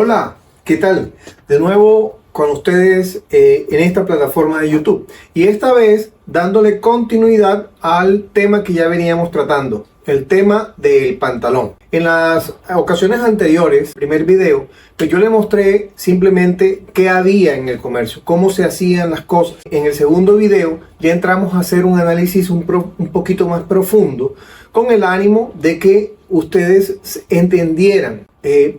Hola, ¿qué tal? De nuevo con ustedes en esta plataforma de YouTube. Y esta vez dándole continuidad al tema que ya veníamos tratando, el tema del pantalón. En las ocasiones anteriores, primer video, pues yo le mostré simplemente qué había en el comercio, cómo se hacían las cosas. En el segundo video ya entramos a hacer un análisis un poquito más profundo, con el ánimo de que ustedes entendieran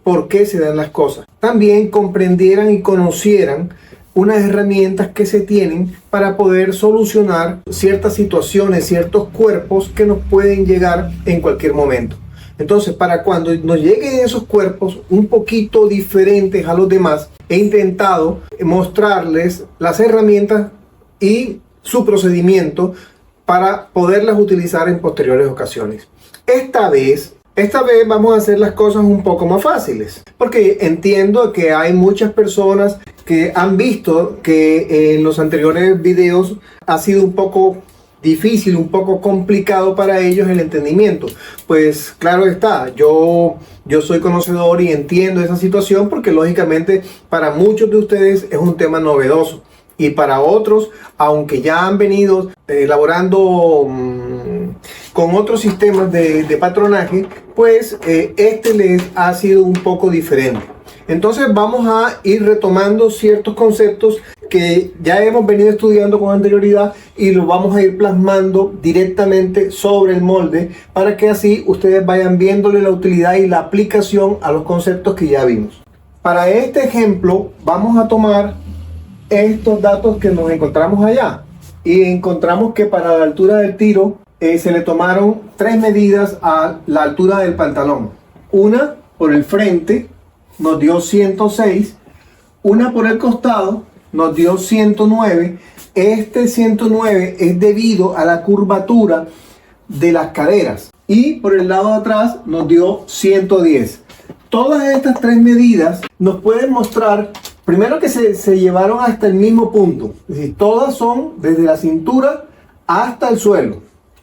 por qué se dan las cosas. También comprendieran y conocieran unas herramientas que se tienen para poder solucionar ciertas situaciones, ciertos cuerpos que nos pueden llegar en cualquier momento. Entonces, para cuando nos lleguen esos cuerpos un poquito diferentes a los demás, he intentado mostrarles las herramientas y su procedimiento para poderlas utilizar en posteriores ocasiones. Esta vez vamos a hacer las cosas un poco más fáciles, porque entiendo que hay muchas personas que han visto que en los anteriores videos ha sido un poco difícil, un poco complicado para ellos el entendimiento. Pues claro está, yo soy conocedor y entiendo esa situación, porque lógicamente para muchos de ustedes es un tema novedoso, y para otros, aunque ya han venido elaborando con otros sistemas de patronaje, pues este les ha sido un poco diferente. Entonces vamos a ir retomando ciertos conceptos que ya hemos venido estudiando con anterioridad y los vamos a ir plasmando directamente sobre el molde, para que así ustedes vayan viéndole la utilidad y la aplicación a los conceptos que ya vimos. Para este ejemplo vamos a tomar estos datos que nos encontramos allá, y encontramos que para la altura del tiro se le tomaron 3 medidas a la altura del pantalón. Una por el frente nos dio 106, una por el costado nos dio 109. Este 109 es debido a la curvatura de las caderas, y por el lado de atrás nos dio 110. Todas estas 3 medidas nos pueden mostrar, primero, que se llevaron hasta el mismo punto, es decir, todas son desde la cintura hasta el suelo,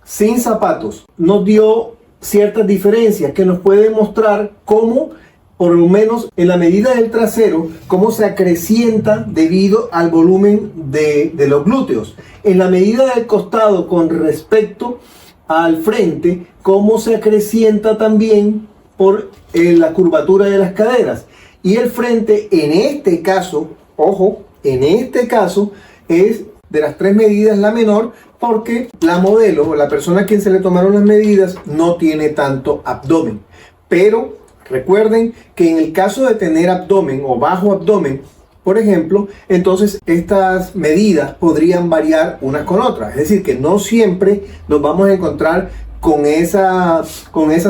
sin zapatos. Nos dio ciertas diferencias que nos pueden mostrar cómo, por lo menos en la medida del trasero, cómo se acrecienta debido al volumen de los glúteos. En la medida del costado con respecto al frente, cómo se acrecienta también por la curvatura de las caderas. Y el frente, en este caso, ojo, en este caso es de las 3 medidas la menor, porque la modelo o la persona a quien se le tomaron las medidas no tiene tanto abdomen. Pero recuerden que en el caso de tener abdomen o bajo abdomen, por ejemplo, entonces estas medidas podrían variar unas con otras. Es decir, que no siempre nos vamos a encontrar con esa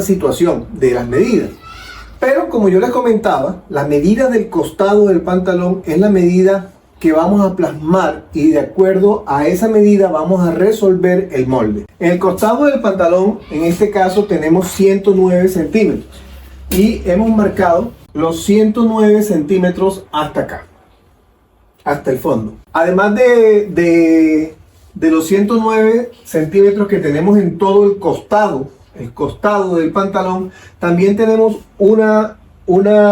situación de las medidas. Pero como yo les comentaba, la medida del costado del pantalón es la medida que vamos a plasmar, y de acuerdo a esa medida vamos a resolver el molde. En el costado del pantalón, en este caso, tenemos 109 centímetros y hemos marcado los 109 centímetros hasta acá, hasta el fondo. Además de los 109 centímetros que tenemos en todo el costado del pantalón, también tenemos una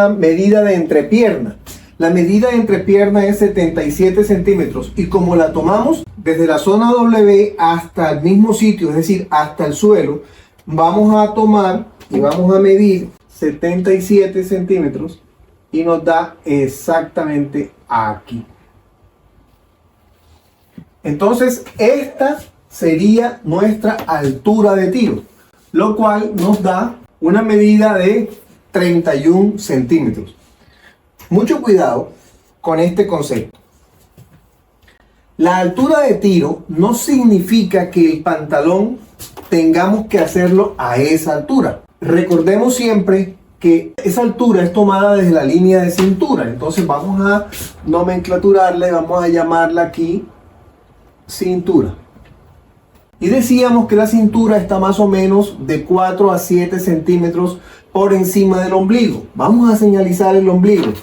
medida de entrepierna. La medida de entrepierna es 77 centímetros, y como la tomamos desde la zona W hasta el mismo sitio, es decir, hasta el suelo, vamos a tomar y vamos a medir 77 centímetros y nos da exactamente aquí. Entonces esta sería nuestra altura de tiro, lo cual nos da una medida de 31 centímetros. Mucho cuidado con este concepto. La altura de tiro no significa que el pantalón tengamos que hacerlo a esa altura. Recordemos siempre que esa altura es tomada desde la línea de cintura. Entonces vamos a nomenclaturarle, vamos a llamarla aquí cintura. Y decíamos que la cintura está más o menos de 4 a 7 centímetros por encima del ombligo. Vamos a señalizar el ombligo.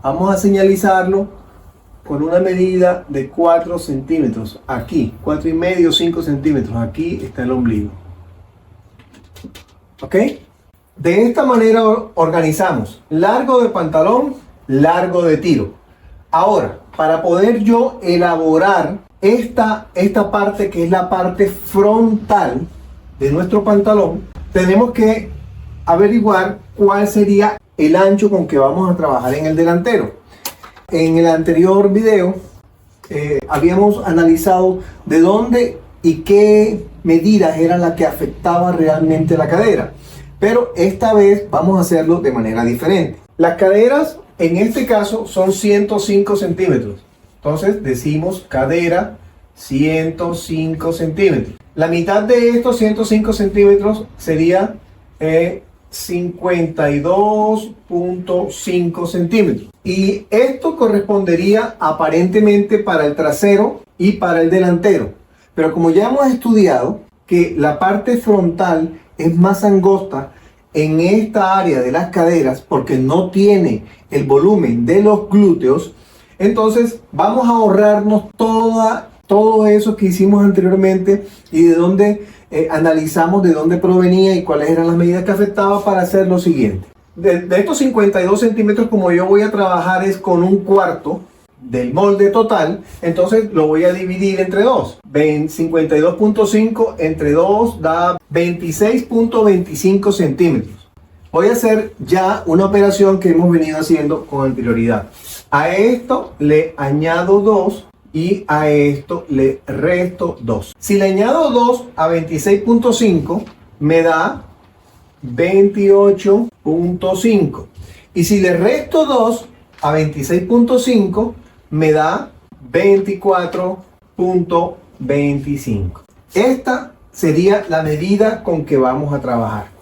Vamos a señalizarlo con una medida de 4 centímetros. Aquí, 4 y medio, 5 centímetros. Aquí está el ombligo. ¿Ok? De esta manera organizamos largo de pantalón, largo de tiro. Ahora, para poder yo elaborar esta parte que es la parte frontal de nuestro pantalón, tenemos que averiguar cuál sería el ancho con que vamos a trabajar en el delantero. En el anterior video habíamos analizado de dónde y qué medidas eran las que afectaban realmente la cadera, pero esta vez vamos a hacerlo de manera diferente. Las caderas en este caso son 105 centímetros, entonces decimos cadera 105 centímetros. La mitad de estos 105 centímetros sería 52.5 centímetros, y esto correspondería aparentemente para el trasero y para el delantero, pero como ya hemos estudiado que la parte frontal es más angosta en esta área de las caderas porque no tiene el volumen de los glúteos, entonces vamos a ahorrarnos todo eso que hicimos anteriormente y de dónde analizamos de dónde provenía y cuáles eran las medidas que afectaban, para hacer lo siguiente. De estos 52 centímetros, como yo voy a trabajar es con un cuarto del molde total, entonces lo voy a dividir entre 2. 52.5 entre 2 da 26.25 centímetros. Voy a hacer ya una operación que hemos venido haciendo con anterioridad. A esto le añado 2 y a esto le resto 2. Si le añado 2 a 26.5 me da 28.5. Y si le resto 2 a 26.5 me da 24.25. Esta sería la medida con que vamos a trabajar.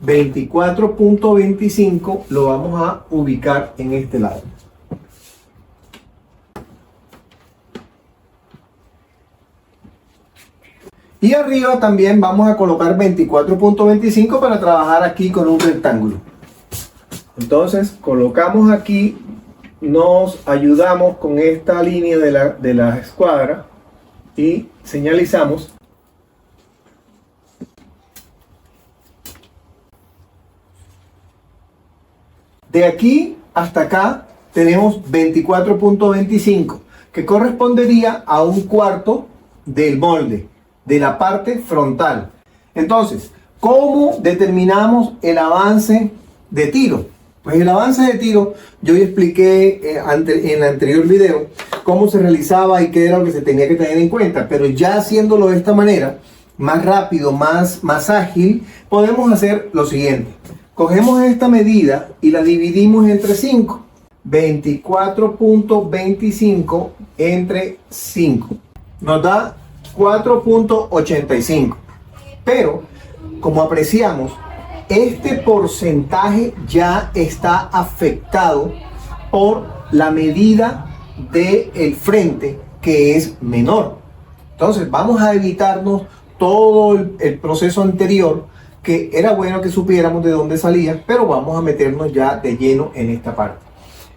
24.25 lo vamos a ubicar en este lado. Y arriba también vamos a colocar 24.25 para trabajar aquí con un rectángulo. Entonces colocamos aquí, nos ayudamos con esta línea de la escuadra y señalizamos. De aquí hasta acá tenemos 24.25, que correspondería a un cuarto del molde, de la parte frontal. Entonces, ¿cómo determinamos el avance de tiro? Pues el avance de tiro, yo ya expliqué en el anterior video cómo se realizaba y qué era lo que se tenía que tener en cuenta, pero ya haciéndolo de esta manera, más rápido, más ágil, podemos hacer lo siguiente. Cogemos esta medida y la dividimos entre 5. 24.25 entre 5 nos da 4.85. Pero, como apreciamos, este porcentaje ya está afectado por la medida del frente, que es menor. Entonces, vamos a evitarnos todo el proceso anterior, que era bueno que supiéramos de dónde salía, pero vamos a meternos ya de lleno en esta parte.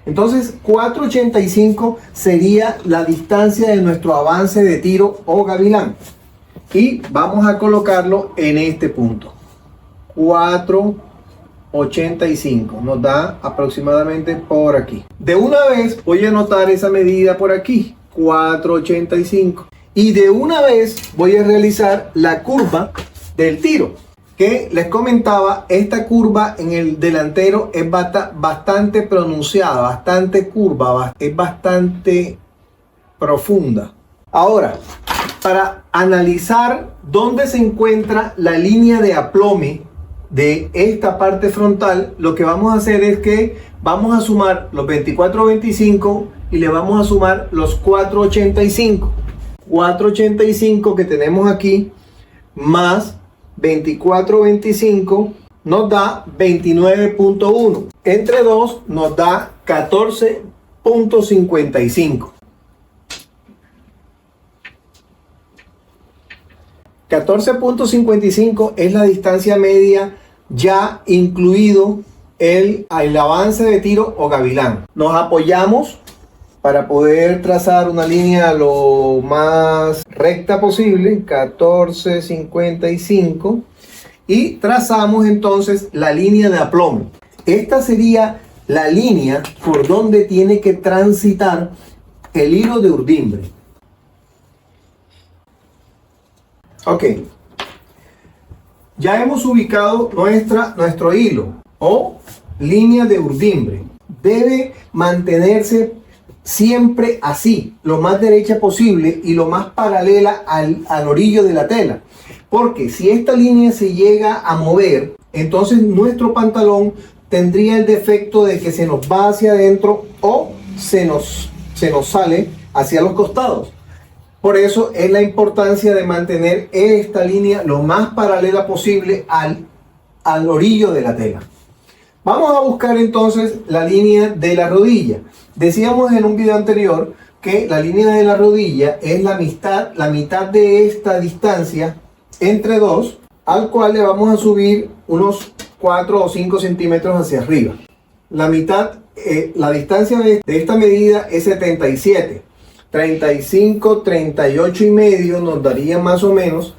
Entonces 4.85 sería la distancia de nuestro avance de tiro o gavilán, y vamos a colocarlo en este punto. 4.85 nos da aproximadamente por aquí. De una vez voy a anotar esa medida por aquí, 4.85, y de una vez voy a realizar la curva del tiro, que les comentaba. Esta curva en el delantero es bastante pronunciada, bastante curva, es bastante profunda. Ahora, para analizar dónde se encuentra la línea de aplome de esta parte frontal, lo que vamos a hacer es que vamos a sumar los 24.25 y le vamos a sumar los 4.85. 4.85 que tenemos aquí más 24.25 nos da 29.1. Entre 2 nos da 14.55. 14.55 es la distancia media, ya incluido el avance de tiro o gavilán. Nos apoyamos para poder trazar una línea lo más recta posible, 14.55, y trazamos entonces la línea de aplomo. Esta sería la línea por donde tiene que transitar el hilo de urdimbre. Ok, ya hemos ubicado nuestro hilo o línea de urdimbre. Debe mantenerse siempre así, lo más derecha posible y lo más paralela al orillo de la tela. Porque si esta línea se llega a mover, entonces nuestro pantalón tendría el defecto de que se nos va hacia adentro o se nos sale hacia los costados. Por eso es la importancia de mantener esta línea lo más paralela posible al orillo de la tela. Vamos a buscar entonces la línea de la rodilla. Decíamos en un video anterior que la línea de la rodilla es la mitad de esta distancia entre dos, al cual le vamos a subir unos 4 o 5 centímetros hacia arriba. La mitad, la distancia de esta medida es 77. 35, 38 y medio nos daría más o menos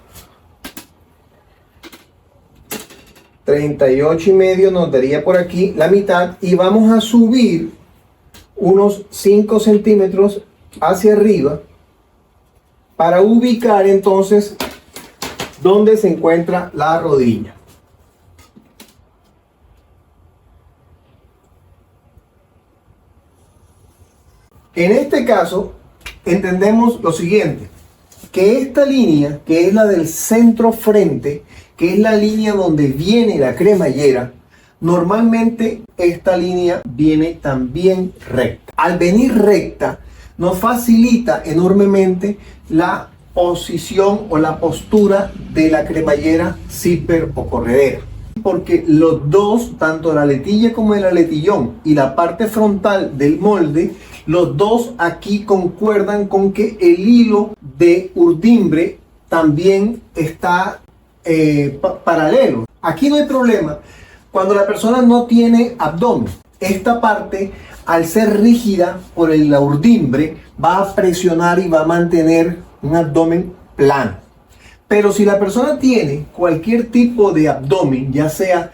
38 y medio nos daría por aquí la mitad, y vamos a subir unos 5 centímetros hacia arriba para ubicar entonces donde se encuentra la rodilla. En este caso entendemos lo siguiente, que esta línea, que es la del centro frente, que es la línea donde viene la cremallera, normalmente esta línea viene también recta. Al venir recta nos facilita enormemente la posición o la postura de la cremallera, zipper o corredera, porque los dos, tanto la letilla como el aletillón y la parte frontal del molde, los dos aquí concuerdan con que el hilo de urdimbre también está paralelo. Aquí no hay problema cuando la persona no tiene abdomen. Esta parte, al ser rígida por la urdimbre, va a presionar y va a mantener un abdomen plano. Pero si la persona tiene cualquier tipo de abdomen, ya sea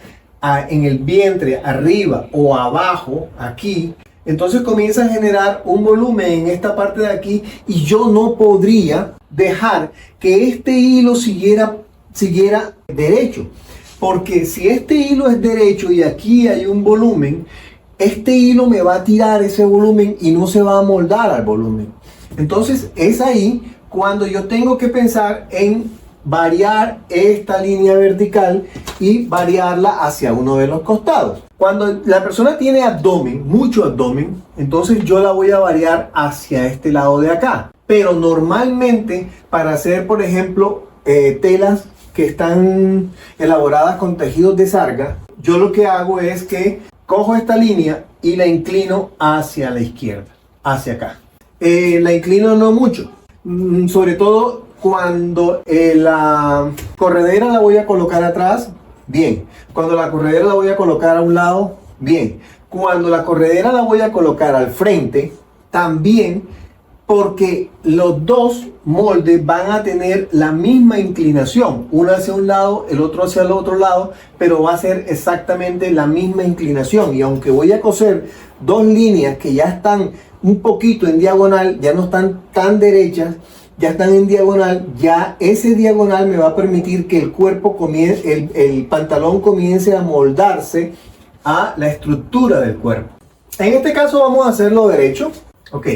en el vientre, arriba o abajo, aquí, entonces comienza a generar un volumen en esta parte de aquí, y yo no podría dejar que este hilo siguiera derecho, porque si este hilo es derecho y aquí hay un volumen, este hilo me va a tirar ese volumen y no se va a moldar al volumen. Entonces es ahí cuando yo tengo que pensar en variar esta línea vertical y variarla hacia uno de los costados. Cuando la persona tiene abdomen, mucho abdomen, entonces yo la voy a variar hacia este lado de acá. Pero normalmente, para hacer, por ejemplo, telas que están elaboradas con tejidos de sarga, yo lo que hago es que cojo esta línea y la inclino hacia la izquierda, hacia acá. La inclino no mucho, sobre todo cuando la corredera la voy a colocar atrás, bien. Cuando la corredera la voy a colocar a un lado, bien. Cuando la corredera la voy a colocar al frente, también, porque los dos moldes van a tener la misma inclinación, uno hacia un lado, el otro hacia el otro lado, pero va a ser exactamente la misma inclinación. Y aunque voy a coser dos líneas que ya están un poquito en diagonal, ya no están tan derechas, ya están en diagonal, ya ese diagonal me va a permitir que el cuerpo comience, el pantalón comience a moldarse a la estructura del cuerpo. En este caso vamos a hacerlo derecho. Ok.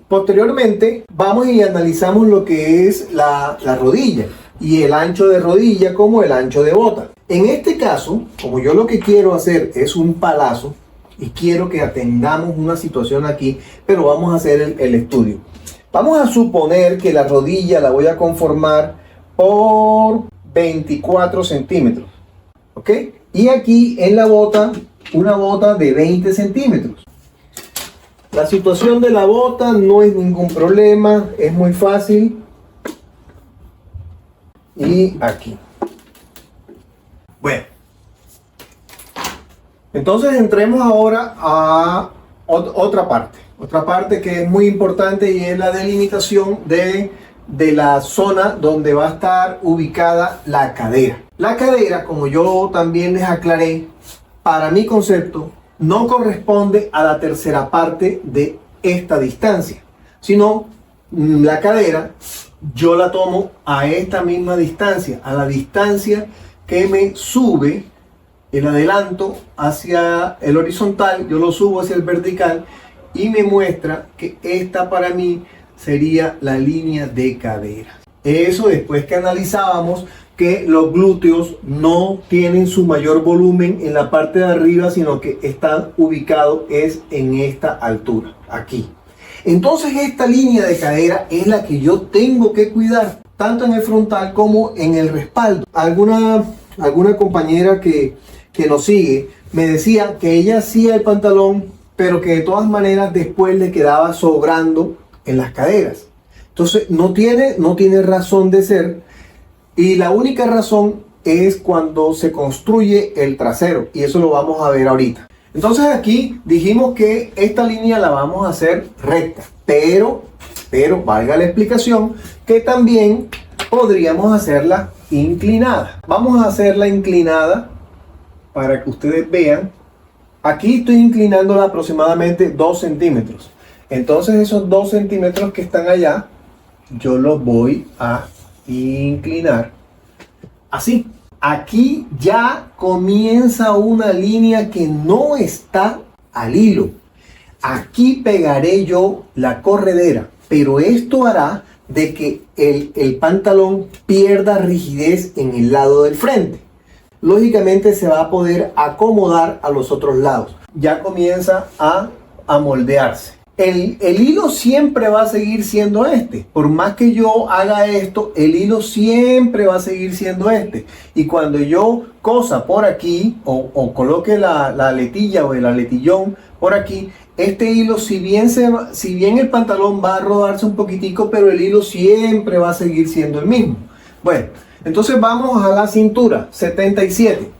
Posteriormente vamos y analizamos lo que es la rodilla y el ancho de rodilla como el ancho de bota. En este caso, como yo lo que quiero hacer es un palazo y quiero que atendamos una situación aquí, pero vamos a hacer el estudio. Vamos a suponer que la rodilla la voy a conformar por 24 centímetros. ¿Ok? Y aquí en la bota, una bota de 20 centímetros. La situación de la bota no es ningún problema, es muy fácil. Y aquí. Bueno. Entonces entremos ahora a otra parte que es muy importante, y es la delimitación de de la zona donde va a estar ubicada la cadera. La cadera, como yo también les aclaré, para mi concepto, no corresponde a la tercera parte de esta distancia, sino la cadera yo la tomo a esta misma distancia, a la distancia que me sube el adelanto hacia el horizontal, yo lo subo hacia el vertical y me muestra que esta para mí sería la línea de cadera. Eso después que analizábamos que los glúteos no tienen su mayor volumen en la parte de arriba, sino que están ubicados es en esta altura, aquí. Entonces esta línea de cadera es la que yo tengo que cuidar, tanto en el frontal como en el respaldo. Alguna compañera que nos sigue me decía que ella hacía el pantalón, pero que de todas maneras después le quedaba sobrando en las caderas. Entonces no tiene razón de ser, y la única razón es cuando se construye el trasero, y eso lo vamos a ver ahorita. Entonces aquí dijimos que esta línea la vamos a hacer recta, pero valga la explicación que también podríamos hacerla inclinada. Vamos a hacerla inclinada para que ustedes vean. Aquí estoy inclinándola aproximadamente 2 centímetros. Entonces esos 2 centímetros que están allá, yo los voy a inclinar así. Aquí ya comienza una línea que no está al hilo. Aquí pegaré yo la corredera, pero esto hará de que el pantalón pierda rigidez en el lado del frente. Lógicamente se va a poder acomodar a los otros lados. Ya comienza a moldearse. El hilo siempre va a seguir siendo este. Por más que yo haga esto, el hilo siempre va a seguir siendo este. Y cuando yo cosa por aquí o coloque la aletilla o el aletillón por aquí, este hilo, si bien el pantalón va a rodarse un poquitico, pero el hilo siempre va a seguir siendo el mismo. Bueno, entonces vamos a la cintura, 77.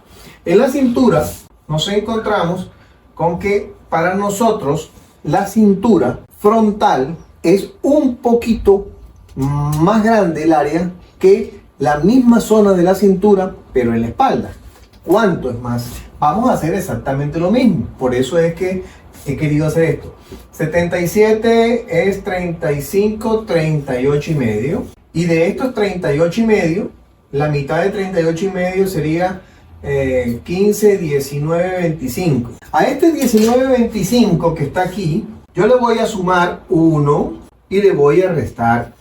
En la cintura nos encontramos con que para nosotros la cintura frontal es un poquito más grande el área que la misma zona de la cintura, pero en la espalda. ¿Cuánto es más? Vamos a hacer exactamente lo mismo. Por eso es que he querido hacer esto. 77 es 35, 38 y medio. Y de estos 38 y medio, la mitad de 38 y medio sería 15, 19, 25. A este 19, 25 que está aquí, yo le voy a sumar 1 y le voy a restar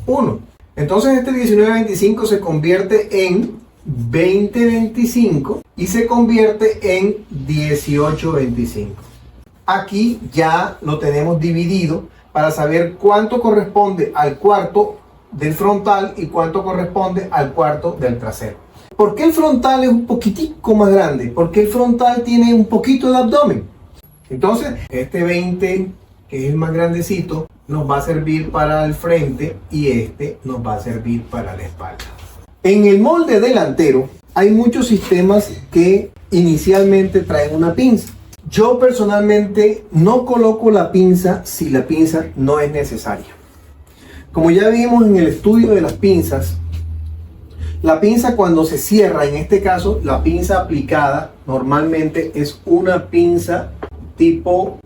1. Entonces este 19, 25 se convierte en 20, 25 y se convierte en 18, 25. Aquí ya lo tenemos dividido para saber cuánto corresponde al cuarto del frontal y cuánto corresponde al cuarto del trasero. ¿Por qué el frontal es un poquitico más grande? Porque el frontal tiene un poquito de abdomen. Entonces, este 20, que es el más grandecito, nos va a servir para el frente y este nos va a servir para la espalda. En el molde delantero hay muchos sistemas que inicialmente traen una pinza. Yo personalmente no coloco la pinza si la pinza no es necesaria. Como ya vimos en el estudio de las pinzas, la pinza cuando se cierra, en este caso la pinza aplicada normalmente es una pinza tipo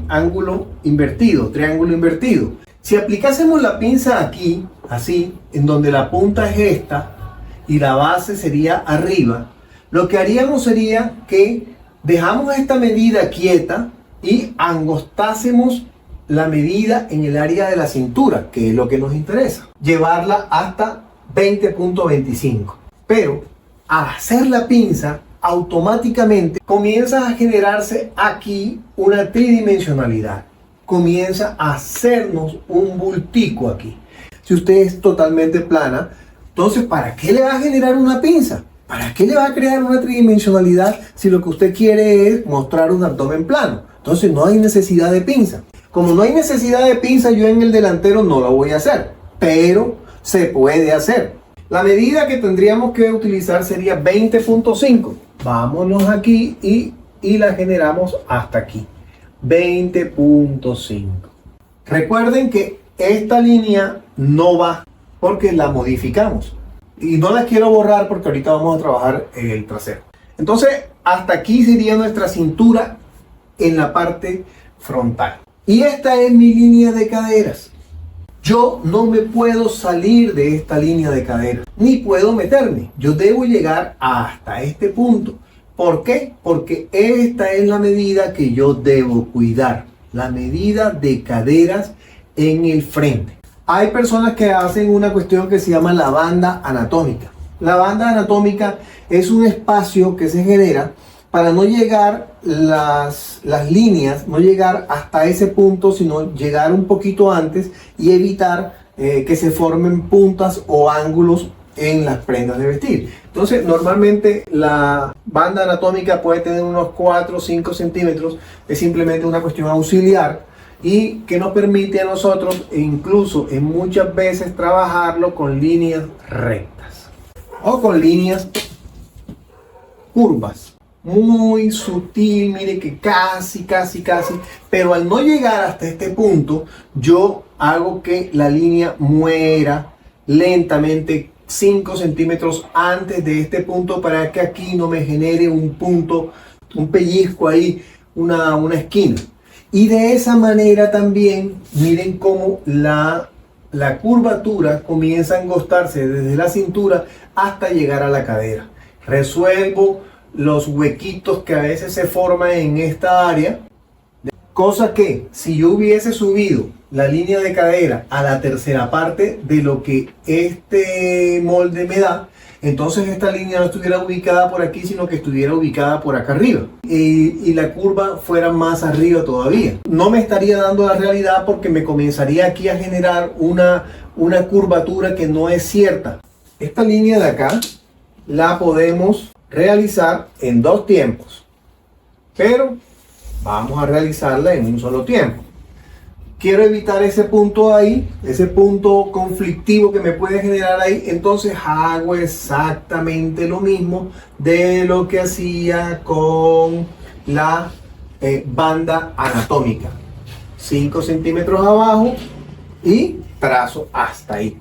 ángulo invertido, triángulo invertido. Si aplicásemos la pinza aquí, así, en donde la punta es esta y la base sería arriba, lo que haríamos sería que dejamos esta medida quieta y angostásemos la medida en el área de la cintura, que es lo que nos interesa, llevarla hasta 20.25. Pero al hacer la pinza, automáticamente comienza a generarse aquí una tridimensionalidad. Comienza a hacernos un bultico aquí. Si usted es totalmente plana, entonces ¿para qué le va a generar una pinza? ¿Para qué le va a crear una tridimensionalidad si lo que usted quiere es mostrar un abdomen plano? Entonces no hay necesidad de pinza. Como no hay necesidad de pinza, yo en el delantero no lo voy a hacer, pero se puede hacer. La medida que tendríamos que utilizar sería 20.5. Vámonos aquí y la generamos hasta aquí. 20.5. Recuerden que esta línea no va. porque la modificamos. Y no la quiero borrar porque ahorita vamos a trabajar el trasero. Entonces, hasta aquí sería nuestra cintura en la parte frontal. Y esta es mi línea de caderas. Yo no me puedo salir de esta línea de caderas, ni puedo meterme. Yo debo llegar hasta este punto. ¿Por qué? Porque esta es la medida que yo debo cuidar. La medida de caderas en el frente. Hay personas que hacen una cuestión que se llama la banda anatómica. La banda anatómica es un espacio que se genera para no llegar las líneas, no llegar hasta ese punto, sino llegar un poquito antes y evitar que se formen puntas o ángulos en las prendas de vestir. Entonces, normalmente la banda anatómica puede tener unos 4 o 5 centímetros. Es simplemente una cuestión auxiliar y que nos permite a nosotros, incluso en muchas veces, trabajarlo con líneas rectas o con líneas curvas. Muy sutil, mire que casi, pero al no llegar hasta este punto, yo hago que la línea muera lentamente 5 centímetros antes de este punto para que aquí no me genere un punto, un pellizco ahí, una esquina. Y de esa manera también, miren cómo la curvatura comienza a angostarse desde la cintura hasta llegar a la cadera. Resuelvo los huequitos que a veces se forman en esta área, cosa que si yo hubiese subido la línea de cadera a la tercera parte de lo que este molde me da, entonces esta línea no estuviera ubicada por aquí, sino que estuviera ubicada por acá arriba y la curva fuera más arriba todavía. No me estaría dando la realidad porque me comenzaría aquí a generar una curvatura que no es cierta. Esta línea de acá la podemos realizar en 2 tiempos, pero vamos a realizarla en un solo tiempo. Quiero evitar ese punto ahí, ese punto conflictivo que me puede generar ahí, entonces hago exactamente lo mismo de lo que hacía con la banda anatómica. 5 centímetros abajo y trazo hasta ahí.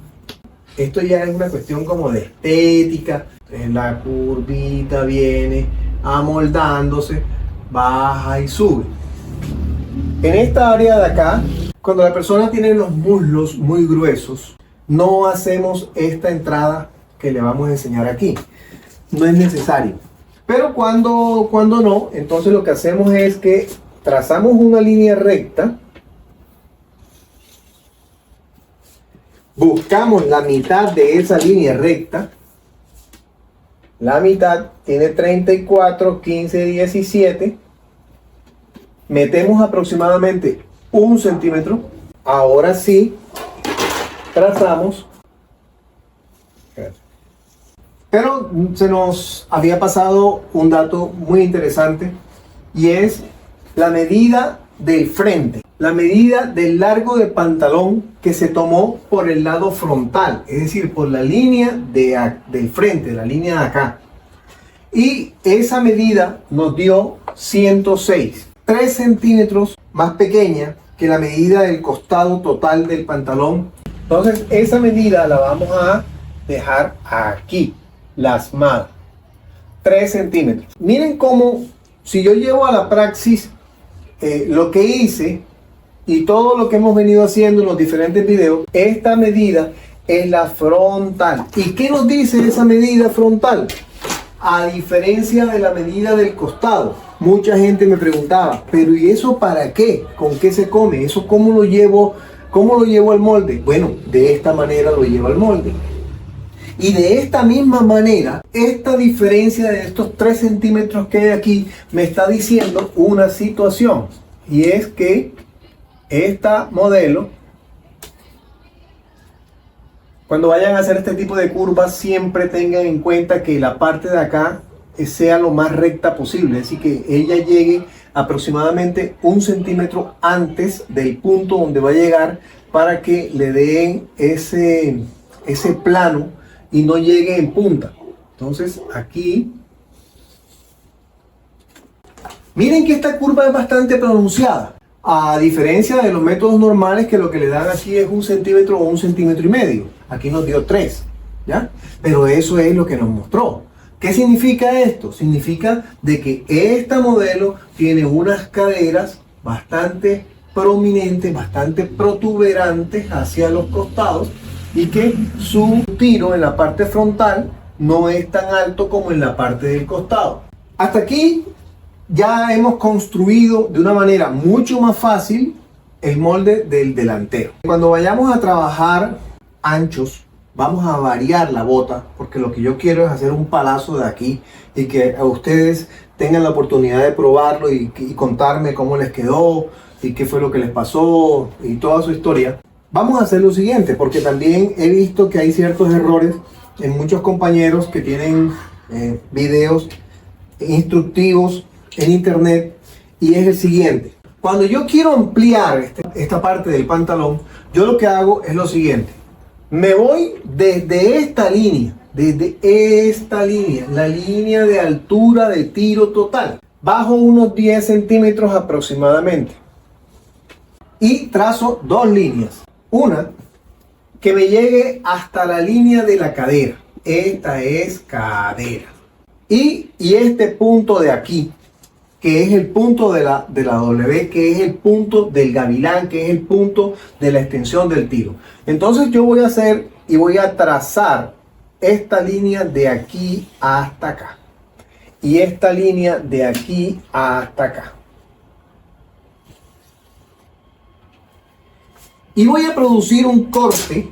Esto ya es una cuestión como de estética. La curvita viene amoldándose, baja y sube. En esta área de acá, cuando la persona tiene los muslos muy gruesos, no hacemos esta entrada que le vamos a enseñar aquí. No es necesario. Pero cuando no, entonces lo que hacemos es que trazamos una línea recta, buscamos la mitad de esa línea recta. La mitad tiene 34, 15, 17. Metemos aproximadamente 1 centímetro. Ahora sí, trazamos. Pero se nos había pasado un dato muy interesante y es la medida del frente. La medida del largo de pantalón que se tomó por el lado frontal, es decir, por la línea del frente, la línea de acá. Y esa medida nos dio 106, 3 centímetros más pequeña que la medida del costado total del pantalón. Entonces esa medida la vamos a dejar aquí, plasmada, 3 centímetros. Miren cómo, si yo llevo a la praxis lo que hice y todo lo que hemos venido haciendo en los diferentes videos, esta medida es la frontal. ¿Y qué nos dice esa medida frontal? A diferencia de la medida del costado, mucha gente me preguntaba, pero ¿y eso para qué? ¿Con qué se come? ¿Eso cómo lo llevo al molde? Bueno, de esta manera lo llevo al molde. Y de esta misma manera, esta diferencia de estos 3 centímetros que hay aquí me está diciendo una situación. Y es que esta modelo, cuando vayan a hacer este tipo de curvas, siempre tengan en cuenta que la parte de acá sea lo más recta posible. Así que ella llegue aproximadamente 1 centímetro antes del punto donde va a llegar para que le den ese plano y no llegue en punta. Entonces aquí, miren que esta curva es bastante pronunciada. A diferencia de los métodos normales que lo que le dan aquí es 1 centímetro o 1,5 centímetros. Aquí nos dio 3, ¿ya? Pero eso es lo que nos mostró. ¿Qué significa esto? Significa de que esta modelo tiene unas caderas bastante prominentes, bastante protuberantes hacia los costados y que su tiro en la parte frontal no es tan alto como en la parte del costado. Hasta aquí ya hemos construido de una manera mucho más fácil el molde del delantero. Cuando vayamos a trabajar anchos, vamos a variar la bota, porque lo que yo quiero es hacer un palazo de aquí y que a ustedes tengan la oportunidad de probarlo y contarme cómo les quedó y qué fue lo que les pasó y toda su historia. Vamos a hacer lo siguiente, porque también he visto que hay ciertos errores en muchos compañeros que tienen videos instructivos en internet, y es el siguiente. Cuando yo quiero ampliar esta parte del pantalón, yo lo que hago es lo siguiente. Me voy desde esta línea, la línea de altura de tiro total, bajo unos 10 centímetros aproximadamente, y trazo dos líneas. Una que me llegue hasta la línea de la cadera. Esta es cadera. Y este punto de aquí, que es el punto de la W, que es el punto del gavilán, que es el punto de la extensión del tiro. Entonces yo voy a hacer y voy a trazar esta línea de aquí hasta acá. Y esta línea de aquí hasta acá. Y voy a producir un corte,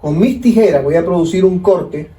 con mis tijeras voy a producir un corte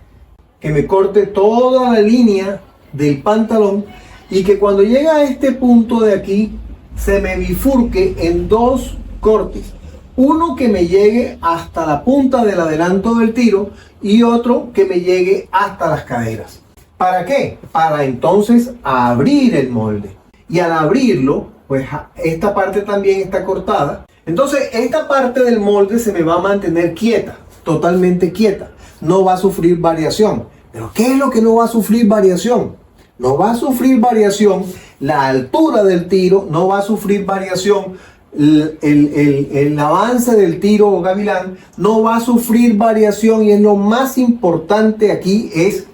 que me corte toda la línea del pantalón y que cuando llegue a este punto de aquí se me bifurque en dos cortes. Uno que me llegue hasta la punta del adelanto del tiro y otro que me llegue hasta las caderas. ¿Para qué? Para entonces abrir el molde. Y al abrirlo, pues esta parte también está cortada. Entonces esta parte del molde se me va a mantener quieta, totalmente quieta. No va a sufrir variación. ¿Pero qué es lo que no va a sufrir variación? No va a sufrir variación la altura del tiro, no va a sufrir variación el avance del tiro o gavilán, no va a sufrir variación, y es lo más importante aquí, es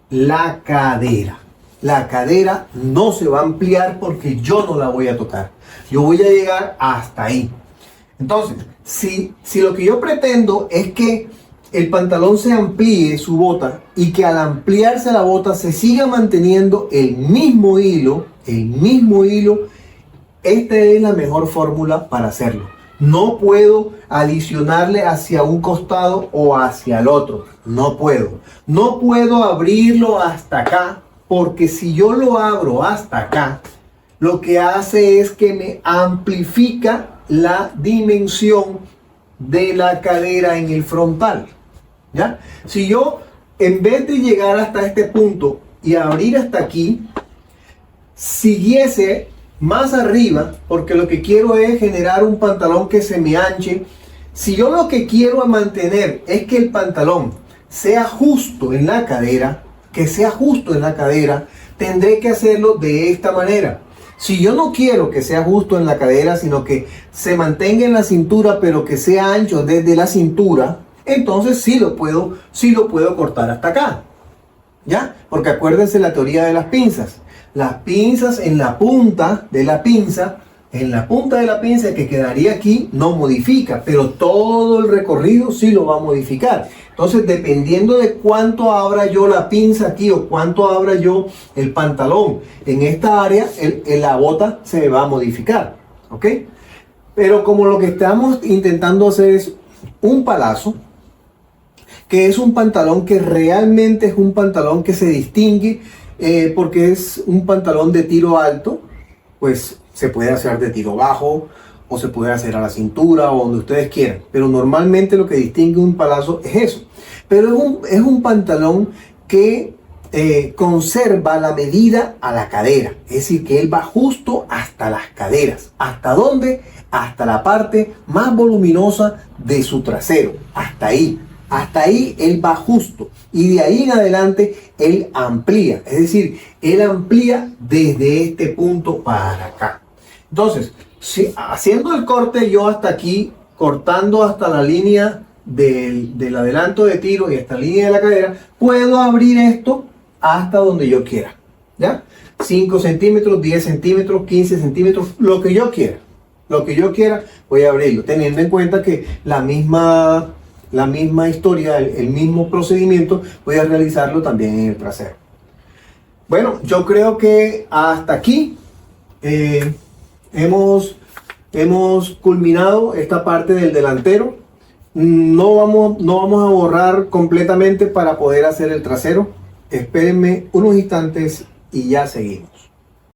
la cadera. La cadera no se va a ampliar porque yo no la voy a tocar. Yo voy a llegar hasta ahí. Entonces, si lo que yo pretendo es que el pantalón se amplíe su bota y que al ampliarse la bota se siga manteniendo el mismo hilo, esta es la mejor fórmula para hacerlo. No puedo adicionarle hacia un costado o hacia el otro. No puedo. No puedo abrirlo hasta acá, porque si yo lo abro hasta acá, lo que hace es que me amplifica la dimensión de la cadera en el frontal. ¿Ya? Si yo, en vez de llegar hasta este punto y abrir hasta aquí, siguiese más arriba, porque lo que quiero es generar un pantalón que se me anche. Si yo lo que quiero mantener es que el pantalón sea justo en la cadera, tendré que hacerlo de esta manera. Si yo no quiero que sea justo en la cadera, sino que se mantenga en la cintura, pero que sea ancho desde la cintura, entonces sí lo puedo cortar hasta acá. ¿Ya? Porque acuérdense la teoría de las pinzas. Las pinzas en la punta de la pinza, que quedaría aquí, no modifica, pero todo el recorrido sí lo va a modificar. Entonces, dependiendo de cuánto abra yo la pinza aquí o cuánto abra yo el pantalón en esta área, la bota se va a modificar. ¿Ok? Pero como lo que estamos intentando hacer es un palazo, que es un pantalón que realmente es un pantalón que se distingue porque es un pantalón de tiro alto, pues se puede hacer de tiro bajo o se puede hacer a la cintura o donde ustedes quieran, pero normalmente lo que distingue un palazo es eso. Pero es un pantalón que conserva la medida a la cadera, es decir, que él va justo hasta las caderas. ¿Hasta dónde? Hasta la parte más voluminosa de su trasero, hasta ahí él va justo, y de ahí en adelante él amplía, es decir, él amplía desde este punto para acá. Entonces, si haciendo el corte yo hasta aquí, cortando hasta la línea del adelanto de tiro y hasta la línea de la cadera, puedo abrir esto hasta donde yo quiera, ¿ya? 5 centímetros, 10 centímetros, 15 centímetros, lo que yo quiera. Lo que yo quiera, voy a abrirlo, teniendo en cuenta que la misma historia, el mismo procedimiento, voy a realizarlo también en el trasero. Bueno, yo creo que hasta aquí hemos culminado esta parte del delantero. No vamos a borrar completamente para poder hacer el trasero. Espérenme unos instantes y ya seguimos.